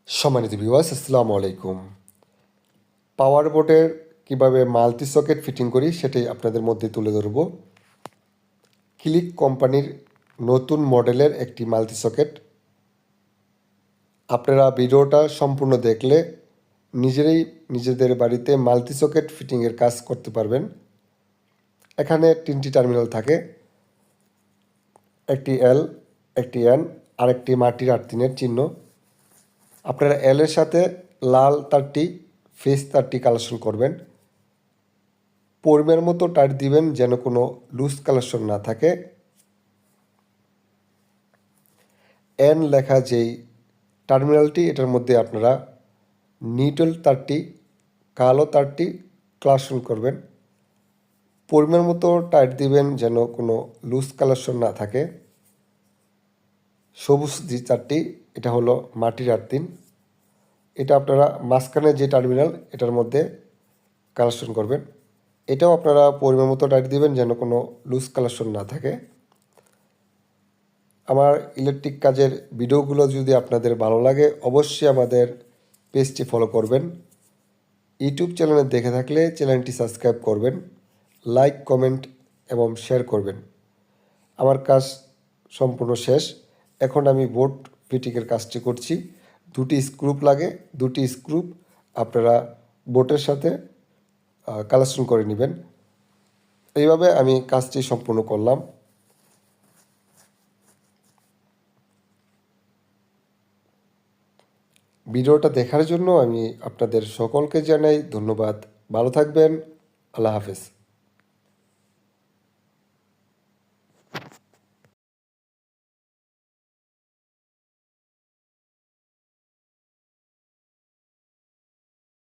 সম্মানিত ভিউয়ার্স, আসসালামু আলাইকুম। পাওয়ার বোর্ডের কীভাবে মাল্টি সকেট ফিটিং করি সেটাই আপনাদের মধ্যে তুলে ধরব। ক্লিক কোম্পানির নতুন মডেলের একটি মাল্টি সকেট। আপনারা ভিডিওটা সম্পূর্ণ দেখলে নিজেদের বাড়িতে মাল্টি সকেট ফিটিংয়ের কাজ করতে পারবেন। এখানে 3টি টার্মিনাল থাকে, একটি এল, একটি এন, আর একটি মাটির আর্থিনের চিহ্ন। আপনারা এল এর সাথে লাল তারটি, ফেস তারটি কালেকশন করবেন। পরিমাণ মতো টাইট দিবেন যেন কোনো লুজ কালেকশন না থাকে। এন লেখা যেই টার্মিনালটি, এটার মধ্যে আপনারা নিউট্রাল তারটি, কালো তারটি কালেকশন করবেন। পরিমাণ মতো টাইট দিবেন যেন কোনো লুজ কালেকশন না থাকে। সবুজ যে তারটি, এটা হলো মাটির আর্থিন। এটা আপনারা মাঝখানে যে টার্মিনাল, এটার মধ্যে কালেকশন করবেন। এটাও আপনারা পরিমাণ মতো টাইট দিবেন যেন কোনো লুজ কালেকশন না থাকে। আমার ইলেকট্রিক কাজের ভিডিওগুলো যদি আপনাদের ভালো লাগে, অবশ্যই আমাদের পেজটি ফলো করবেন। ইউটিউব চ্যানেলে দেখে থাকলে চ্যানেলটি সাবস্ক্রাইব করবেন, লাইক, কমেন্ট এবং শেয়ার করবেন। আমার কাজ সম্পূর্ণ শেষ। এখন আমি বোর্ড ফিটিংয়ের কাজটি করছি। 2টি স্ক্রুপ লাগে, 2টি স্ক্রুপ আপনারা বোর্ডের সাথে কালেকশন করে নেবেন। এইভাবে আমি কাজটি সম্পূর্ণ করলাম। ভিডিওটা দেখার জন্য আমি আপনাদের সকলকে জানাই ধন্যবাদ। ভালো থাকবেন। আল্লাহ হাফেজ।